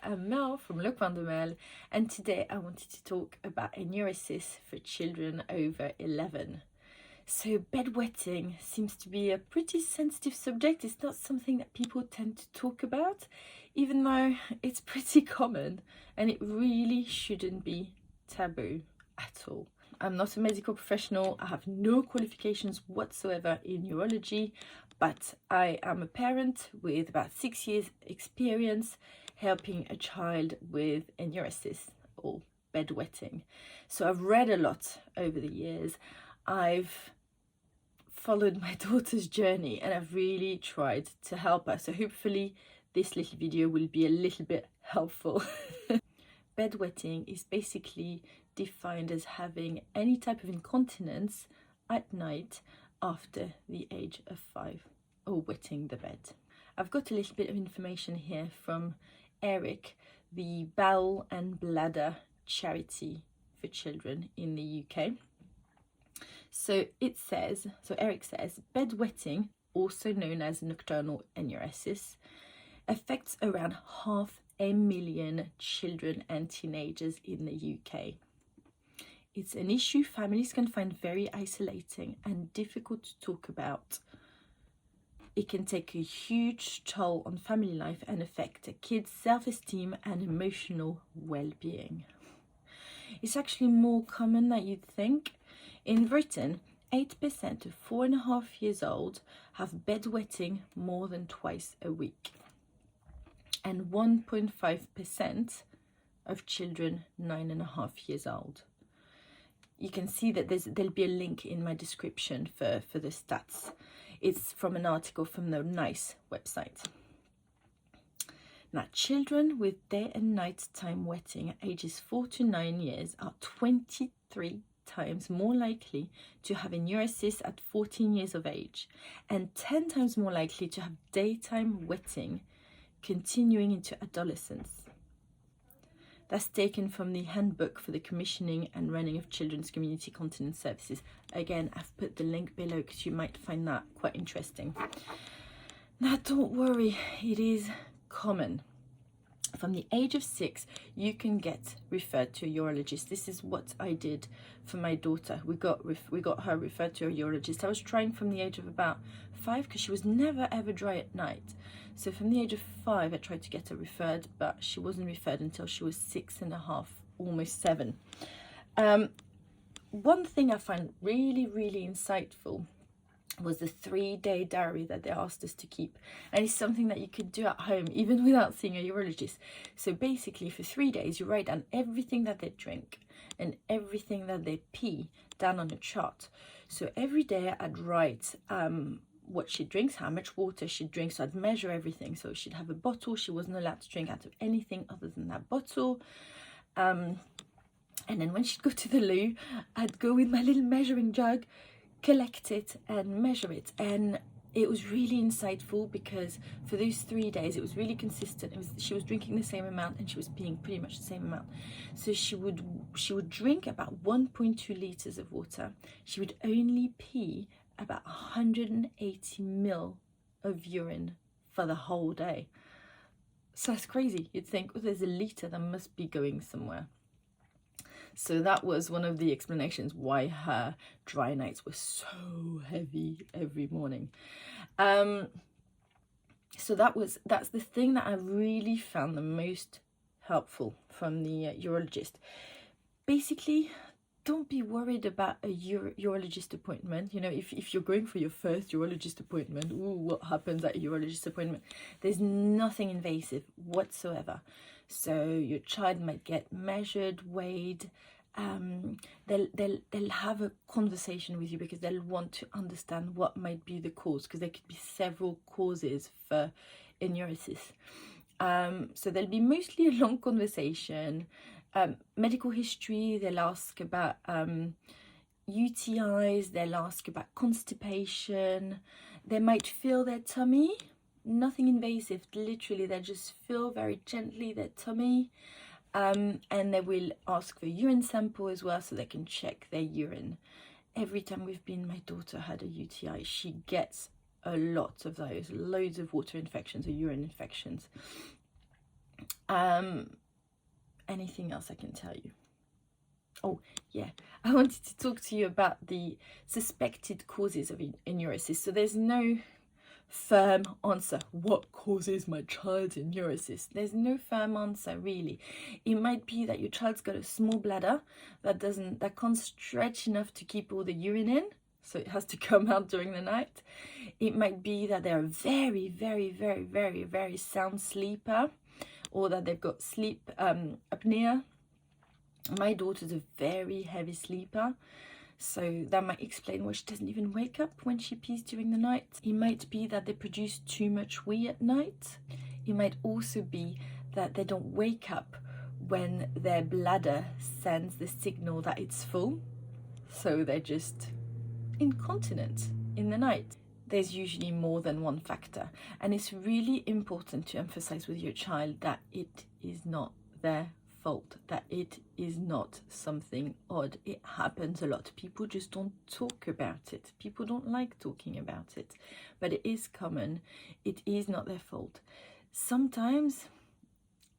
I'm Mel from Le Coin de Mel, and today I wanted to talk about enuresis for children over 11. So bedwetting seems to be a pretty sensitive subject. It's not something that people tend to talk about, even though it's pretty common, and it really shouldn't be taboo at all. I'm not a medical professional. I have no qualifications whatsoever in urology, but I am a parent with about 6 years experience helping a child with enuresis or bedwetting. So I've read a lot over the years. I've followed my daughter's journey and I've really tried to help her. So hopefully this little video will be a little bit helpful. Bedwetting is basically defined as having any type of incontinence at night after the age of 5 or wetting the bed. I've got a little bit of information here from Eric, the Bowel and Bladder charity for children in the UK. So Eric says, bedwetting, also known as nocturnal enuresis, affects around 500,000 children and teenagers in the UK. It's an issue families can find very isolating and difficult to talk about. It can take a huge toll on family life and affect a kid's self-esteem and emotional well-being. It's actually more common than you'd think. In Britain, 8% of 4.5 years old have bedwetting more than twice a week, and 1.5% of children 9.5 years old. You can see that there'll be a link in my description for the stats. It's from an article from the NICE website. Now, children with day and night time wetting at ages 4 to 9 years are 23 times more likely to have enuresis at 14 years of age, and 10 times more likely to have daytime wetting continuing into adolescence. That's taken from the Handbook for the Commissioning and Running of Children's Community Continence Services. Again, I've put the link below because you might find that quite interesting. Now, don't worry, it is common. From the age of 6, you can get referred to a urologist. This is what I did for my daughter. We got her referred to a urologist. I was trying from the age of about 5 because she was never ever dry at night. So from the age of 5, I tried to get her referred, but she wasn't referred until she was 6.5, almost 7. One thing I find really insightful was the 3-day diary that they asked us to keep, and it's something that you could do at home even without seeing a urologist. So basically for 3 days you write down everything that they drink and everything that they pee down on a chart. So every day I'd write what she drinks, how much water she drinks, so I'd measure everything. So she'd have a bottle, she wasn't allowed to drink out of anything other than that bottle. And then when she'd go to the loo, I'd go with my little measuring jug, collect it and measure it. And it was really insightful because for those 3 days it was really consistent. She was drinking the same amount and she was peeing pretty much the same amount. So she would drink about 1.2 liters of water. She would only pee about 180 ml of urine for the whole day. So that's crazy. You'd think, oh, there's a liter that must be going somewhere. So that was one of the explanations why her dry nights were so heavy every morning. So that's the thing that I really found the most helpful from the urologist. Basically, don't be worried about a urologist appointment. You know, if you're going for your first urologist appointment, what happens at a urologist appointment? There's nothing invasive whatsoever. So your child might get measured, weighed. They'll have a conversation with you because they'll want to understand what might be the cause, because there could be several causes for enuresis. So there'll be mostly a long conversation. Medical history, they'll ask about UTIs, they'll ask about constipation. They might feel their tummy. Nothing invasive, literally they just feel very gently their tummy, and they will ask for urine sample as well so they can check their urine. Every time my daughter had a UTI, she gets a lot of those, loads of water infections or urine infections. Anything else I can tell you? Oh, yeah, I wanted to talk to you about the suspected causes of enuresis. So there's no firm answer. What causes my child's enuresis? There's no firm answer, really. It might be that your child's got a small bladder that can't stretch enough to keep all the urine in, so it has to come out during the night. It might be that they're a very, very, very, very, very sound sleeper, or that they've got sleep apnea. My daughter's a very heavy sleeper, so that might explain why she doesn't even wake up when she pees during the night. It might be that they produce too much wee at night. It might also be that they don't wake up when their bladder sends the signal that it's full, so they're just incontinent in the night. There's usually more than one factor, and it's really important to emphasize with your child that it is not their fault, that it is not something odd. It happens a lot. People just don't talk about it. People don't like talking about it, but it is common. It is not their fault. Sometimes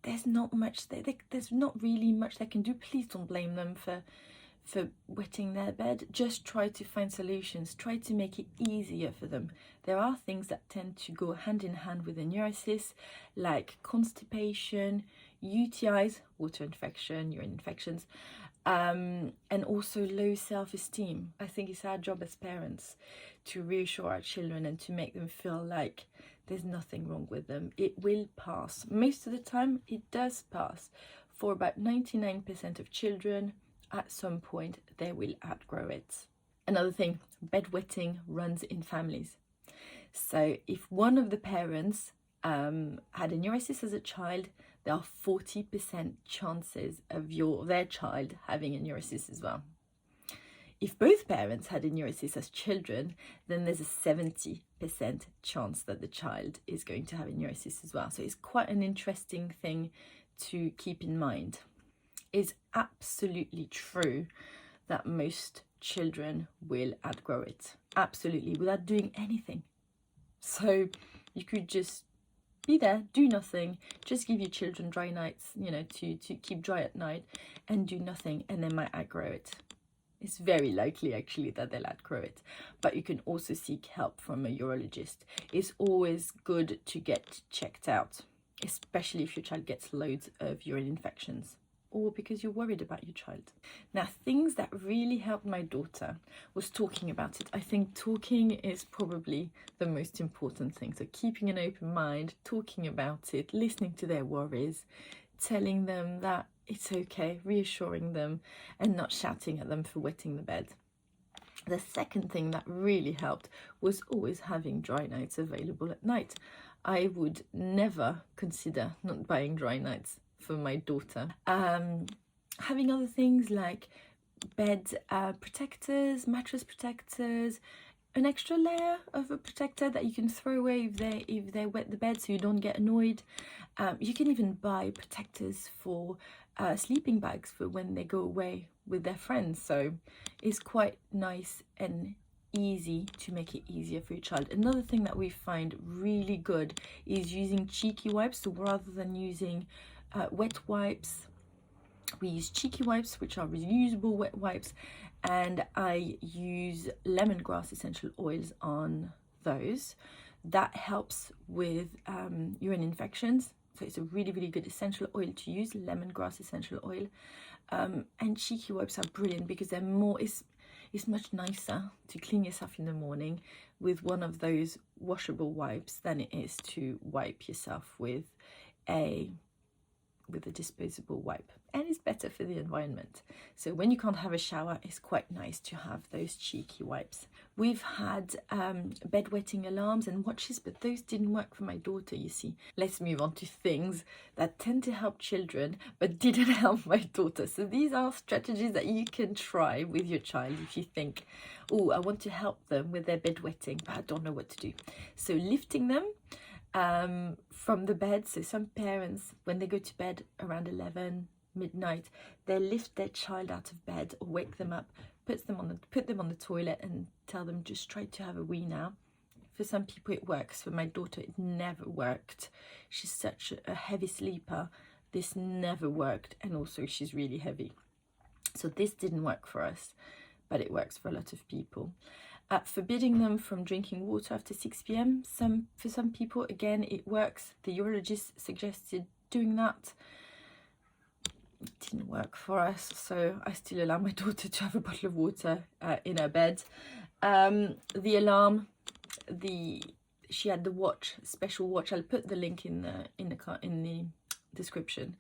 there's not really much they can do. Please don't blame them for wetting their bed. Just try to find solutions. Try to make it easier for them. There are things that tend to go hand in hand with enuresis, like constipation, UTIs, water infection, urine infections, and also low self-esteem. I think it's our job as parents to reassure our children and to make them feel like there's nothing wrong with them. It will pass. Most of the time, it does pass. For about 99% of children, at some point, they will outgrow it. Another thing, bedwetting runs in families. So if one of the parents had enuresis as a child, there are 40% chances of their child having enuresis as well. If both parents had enuresis as children, then there's a 70% chance that the child is going to have enuresis as well. So it's quite an interesting thing to keep in mind. It's absolutely true that most children will outgrow it, absolutely, without doing anything. So you could just be there, do nothing, just give your children DryNites, to keep dry at night, and do nothing, and they might outgrow it. It's very likely actually that they'll outgrow it, but you can also seek help from a urologist. It's always good to get checked out, especially if your child gets loads of urine infections, or because you're worried about your child. Now, things that really helped my daughter was talking about it. I think talking is probably the most important thing. So keeping an open mind, talking about it, listening to their worries, telling them that it's okay, reassuring them, and not shouting at them for wetting the bed. The second thing that really helped was always having DryNites available at night. I would never consider not buying DryNites for my daughter. Having other things like bed protectors, mattress protectors, an extra layer of a protector that you can throw away if they wet the bed so you don't get annoyed. You can even buy protectors for sleeping bags for when they go away with their friends. So it's quite nice and easy to make it easier for your child. Another thing that we find really good is using cheeky wipes. So rather than using wet wipes, we use cheeky wipes, which are reusable wet wipes, and I use lemongrass essential oils on those. That helps with urine infections. So it's a really, really good essential oil to use, lemongrass essential oil. And cheeky wipes are brilliant because they're it's much nicer to clean yourself in the morning with one of those washable wipes than it is to wipe yourself with a disposable wipe, and it's better for the environment. So when you can't have a shower, it's quite nice to have those cheeky wipes. We've had bedwetting alarms and watches, but those didn't work for my daughter, you see. Let's move on to things that tend to help children but didn't help my daughter. So these are strategies that you can try with your child if you think, oh, I want to help them with their bedwetting, but I don't know what to do. So lifting them from the bed. So some parents, when they go to bed around 11 midnight, they lift their child out of bed or wake them up, put them on the toilet and tell them, just try to have a wee now. For some people it works. For my daughter it never worked. She's such a heavy sleeper This never worked, and also she's really heavy. So this didn't work for us, but it works for a lot of people. Forbidding them from drinking water after 6 p.m. For some people, again, it works. The urologist suggested doing that. It didn't work for us, so I still allow my daughter to have a bottle of water in her bed. The alarm, she had the watch, special watch. I'll put the link in the description.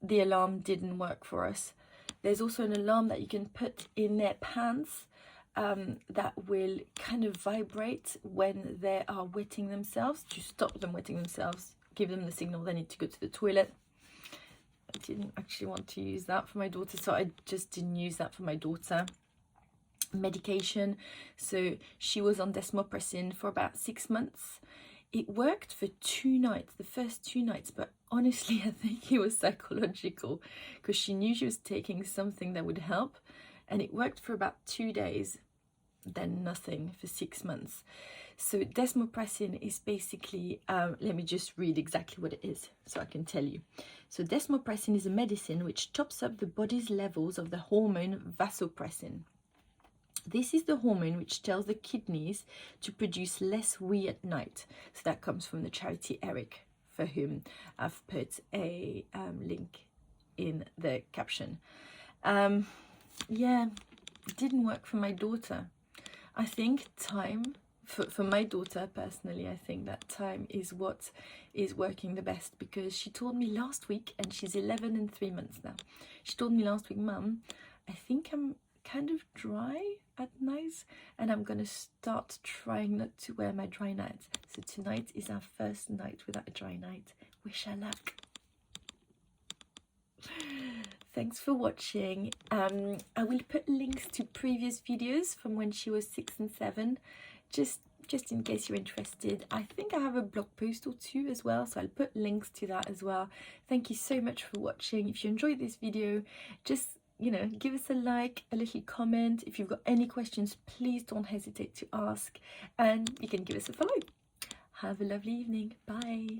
The alarm didn't work for us. There's also an alarm that you can put in their pants that will kind of vibrate when they are wetting themselves, to stop them wetting themselves, give them the signal they need to go to the toilet. I didn't actually want to use that for my daughter, so I just didn't use that for my daughter. Medication, so she was on desmopressin for about 6 months. It worked for 2 nights, the first 2 nights, but honestly I think it was psychological, because she knew she was taking something that would help, and it worked for about 2 days, then nothing for 6 months. So desmopressin is basically, let me just read exactly what it is so I can tell you. So desmopressin is a medicine which tops up the body's levels of the hormone vasopressin. This is the hormone which tells the kidneys to produce less wee at night. So that comes from the charity Eric, for whom I've put a link in the caption. Yeah, it didn't work for my daughter. I think time, for my daughter personally, I think that time is what is working the best, because she told me last week, and she's 11 and 3 months now, she told me last week, Mum, I think I'm kind of dry at night, and I'm gonna start trying not to wear my DryNite. So tonight is our first night without a DryNite. Wish her luck. Thanks for watching. I will put links to previous videos from when she was 6 and 7, just in case you're interested. I think I have a blog post or 2 as well, so I'll put links to that as well. Thank you so much for watching. If you enjoyed this video, just, you know, give us a like, a little comment. If you've got any questions, please don't hesitate to ask, and you can give us a follow. Have a lovely evening. Bye.